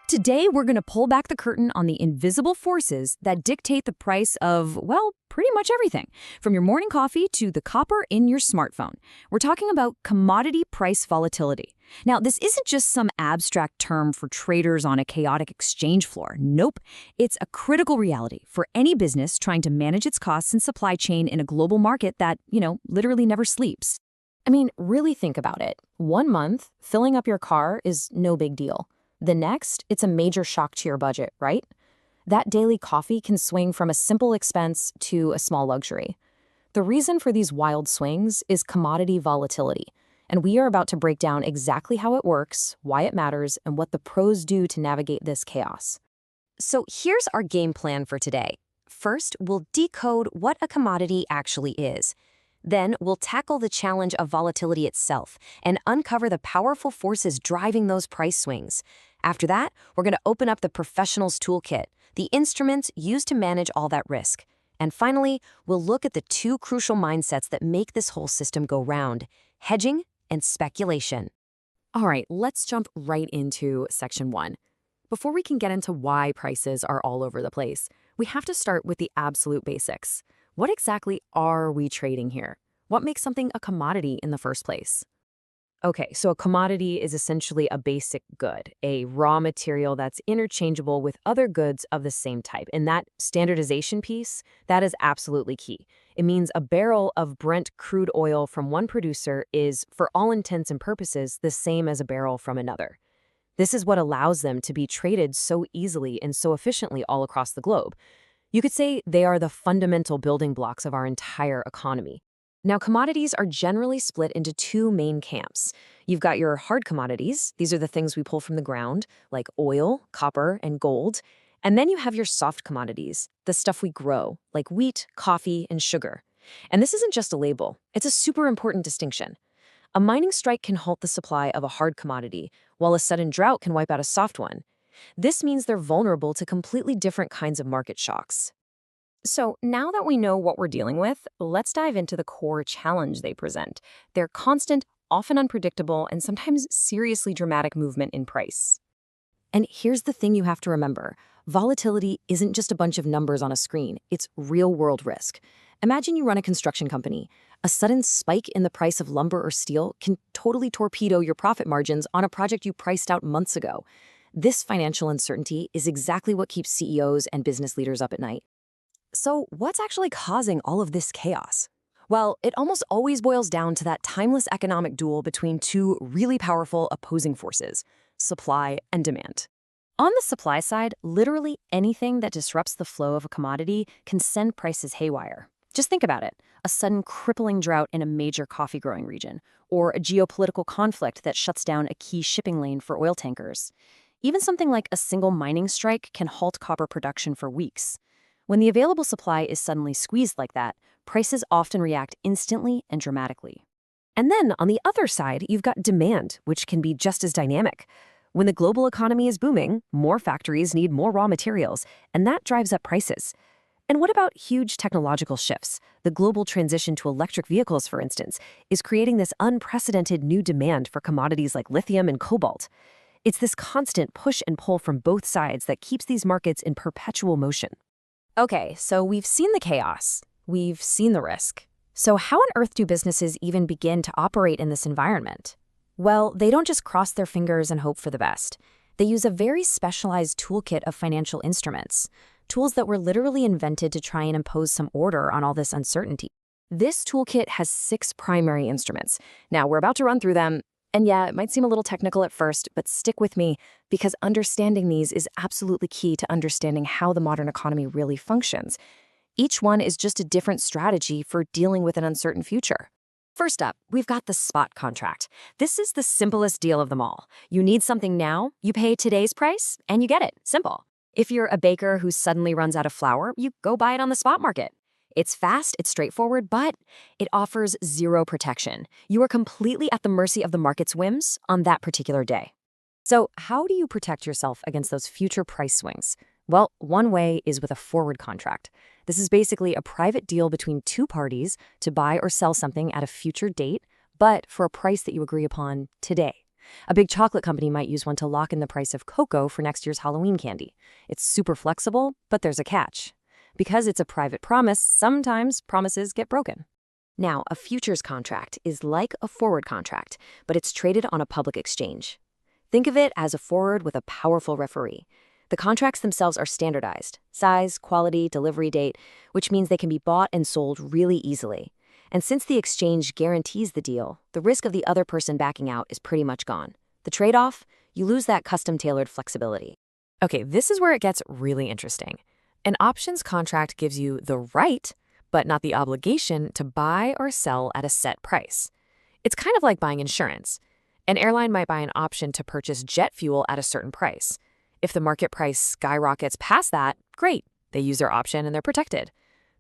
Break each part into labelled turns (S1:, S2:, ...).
S1: Today, we're going to pull back the curtain on the invisible forces that dictate the price of, well, pretty much everything, from your morning coffee to the copper in your smartphone. We're talking about commodity price volatility. Now, this isn't just some abstract term for traders on a chaotic exchange floor. Nope. It's a critical reality for any business trying to manage its costs and supply chain in a global market that, literally never sleeps.
S2: I mean, really think about it. 1 month, filling up your car is no big deal. The next, it's a major shock to your budget, right? That daily coffee can swing from a simple expense to a small luxury. The reason for these wild swings is commodity volatility, and we are about to break down exactly how it works, why it matters, and what the pros do to navigate this chaos.
S3: So here's our game plan for today. First, we'll decode what a commodity actually is. Then we'll tackle the challenge of volatility itself and uncover the powerful forces driving those price swings. After that, we're going to open up the professional's toolkit, the instruments used to manage all that risk. And finally, we'll look at the two crucial mindsets that make this whole system go round: hedging and speculation.
S2: All right, let's jump right into section 1. Before we can get into why prices are all over the place, we have to start with the absolute basics. What exactly are we trading here? What makes something a commodity in the first place? Okay, so a commodity is essentially a basic good, a raw material that's interchangeable with other goods of the same type. And that standardization piece, that is absolutely key. It means a barrel of Brent crude oil from one producer is, for all intents and purposes, the same as a barrel from another. This is what allows them to be traded so easily and so efficiently all across the globe. You could say they are the fundamental building blocks of our entire economy. Now, commodities are generally split into two main camps. You've got your hard commodities. These are the things we pull from the ground, like oil, copper, and gold. And then you have your soft commodities, the stuff we grow, like wheat, coffee, and sugar. And this isn't just a label. It's a super important distinction. A mining strike can halt the supply of a hard commodity, while a sudden drought can wipe out a soft one. This means they're vulnerable to completely different kinds of market shocks. So now that we know what we're dealing with, let's dive into the core challenge they present: their constant, often unpredictable, and sometimes seriously dramatic movement in price. And here's the thing you have to remember. Volatility isn't just a bunch of numbers on a screen. It's real-world risk. Imagine you run a construction company. A sudden spike in the price of lumber or steel can totally torpedo your profit margins on a project you priced out months ago. This financial uncertainty is exactly what keeps CEOs and business leaders up at night. So what's actually causing all of this chaos? Well, it almost always boils down to that timeless economic duel between two really powerful opposing forces: supply and demand. On the supply side, literally anything that disrupts the flow of a commodity can send prices haywire. Just think about it: a sudden crippling drought in a major coffee growing region, or a geopolitical conflict that shuts down a key shipping lane for oil tankers. Even something like a single mining strike can halt copper production for weeks. When the available supply is suddenly squeezed like that, prices often react instantly and dramatically. And then, on the other side, you've got demand, which can be just as dynamic. When the global economy is booming, more factories need more raw materials, and that drives up prices. And what about huge technological shifts? The global transition to electric vehicles, for instance, is creating this unprecedented new demand for commodities like lithium and cobalt. It's this constant push and pull from both sides that keeps these markets in perpetual motion. Okay, so we've seen the chaos. We've seen the risk. So how on earth do businesses even begin to operate in this environment? Well, they don't just cross their fingers and hope for the best. They use a very specialized toolkit of financial instruments, tools that were literally invented to try and impose some order on all this uncertainty. This toolkit has 6 primary instruments. Now, we're about to run through them. And yeah, it might seem a little technical at first, but stick with me, because understanding these is absolutely key to understanding how the modern economy really functions. Each one is just a different strategy for dealing with an uncertain future. First up, we've got the spot contract. This is the simplest deal of them all. You need something now, you pay today's price, and you get it. Simple. If you're a baker who suddenly runs out of flour, you go buy it on the spot market. It's fast, it's straightforward, but it offers zero protection. You are completely at the mercy of the market's whims on that particular day. So how do you protect yourself against those future price swings? Well, one way is with a forward contract. This is basically a private deal between two parties to buy or sell something at a future date, but for a price that you agree upon today. A big chocolate company might use one to lock in the price of cocoa for next year's Halloween candy. It's super flexible, but there's a catch. Because it's a private promise, sometimes promises get broken. Now, a futures contract is like a forward contract, but it's traded on a public exchange. Think of it as a forward with a powerful referee. The contracts themselves are standardized: size, quality, delivery date, which means they can be bought and sold really easily. And since the exchange guarantees the deal, the risk of the other person backing out is pretty much gone. The trade-off? You lose that custom-tailored flexibility. Okay, this is where it gets really interesting. An options contract gives you the right, but not the obligation, to buy or sell at a set price. It's kind of like buying insurance. An airline might buy an option to purchase jet fuel at a certain price. If the market price skyrockets past that, great, they use their option and they're protected.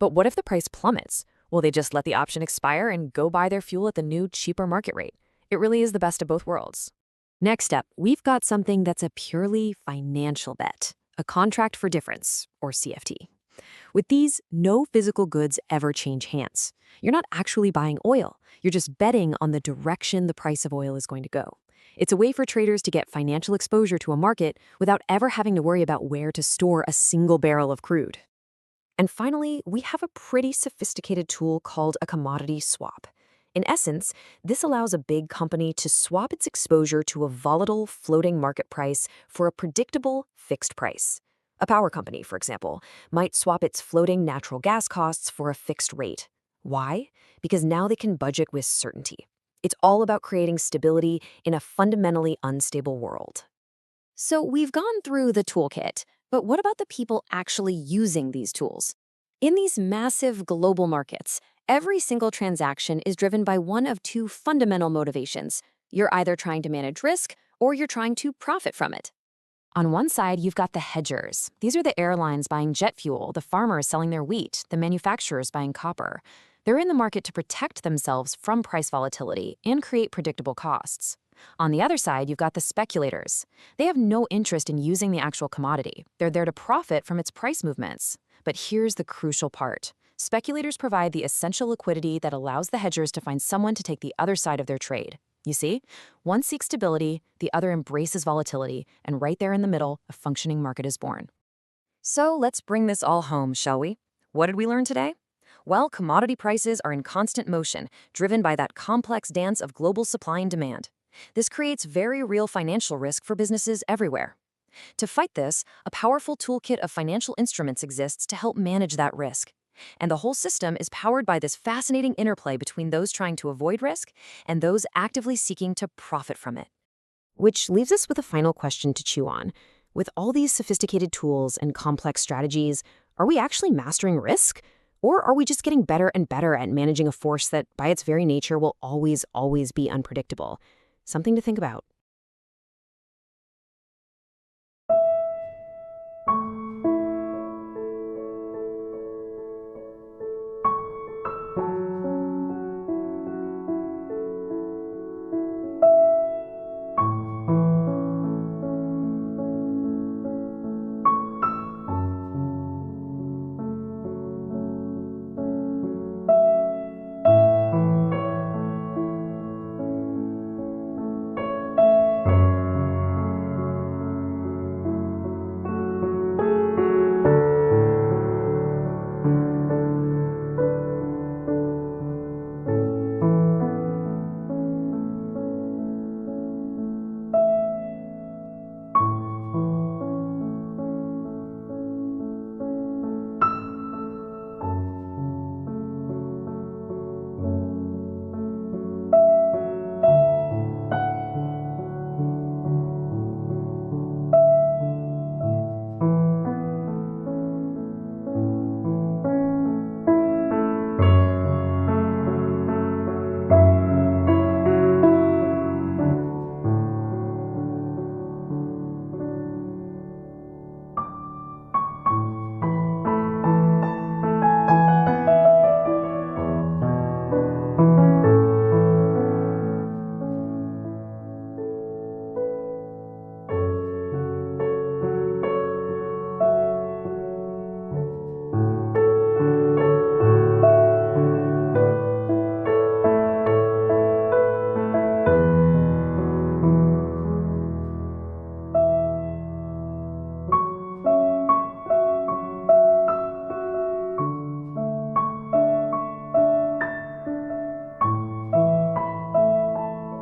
S2: But what if the price plummets? Will they just let the option expire and go buy their fuel at the new, cheaper market rate? It really is the best of both worlds. Next up, we've got something that's a purely financial bet, a contract for difference, or CFT. With these, no physical goods ever change hands. You're not actually buying oil. You're just betting on the direction the price of oil is going to go. It's a way for traders to get financial exposure to a market without ever having to worry about where to store a single barrel of crude. And finally, we have a pretty sophisticated tool called a commodity swap. In essence, this allows a big company to swap its exposure to a volatile, floating market price for a predictable, fixed price. A power company, for example, might swap its floating natural gas costs for a fixed rate. Why? Because now they can budget with certainty. It's all about creating stability in a fundamentally unstable world.
S3: So we've gone through the toolkit, but what about the people actually using these tools? In these massive global markets, every single transaction is driven by one of two fundamental motivations. You're either trying to manage risk or you're trying to profit from it.
S2: On one side, you've got the hedgers. These are the airlines buying jet fuel, the farmers selling their wheat, the manufacturers buying copper. They're in the market to protect themselves from price volatility and create predictable costs. On the other side, you've got the speculators. They have no interest in using the actual commodity. They're there to profit from its price movements. But here's the crucial part. Speculators provide the essential liquidity that allows the hedgers to find someone to take the other side of their trade. You see, one seeks stability, the other embraces volatility, and right there in the middle, a functioning market is born. So let's bring this all home, shall we? What did we learn today? Well, commodity prices are in constant motion, driven by that complex dance of global supply and demand. This creates very real financial risk for businesses everywhere. To fight this, a powerful toolkit of financial instruments exists to help manage that risk. And the whole system is powered by this fascinating interplay between those trying to avoid risk and those actively seeking to profit from it. Which leaves us with a final question to chew on. With all these sophisticated tools and complex strategies, are we actually mastering risk? Or are we just getting better and better at managing a force that, by its very nature, will always be unpredictable? Something to think about.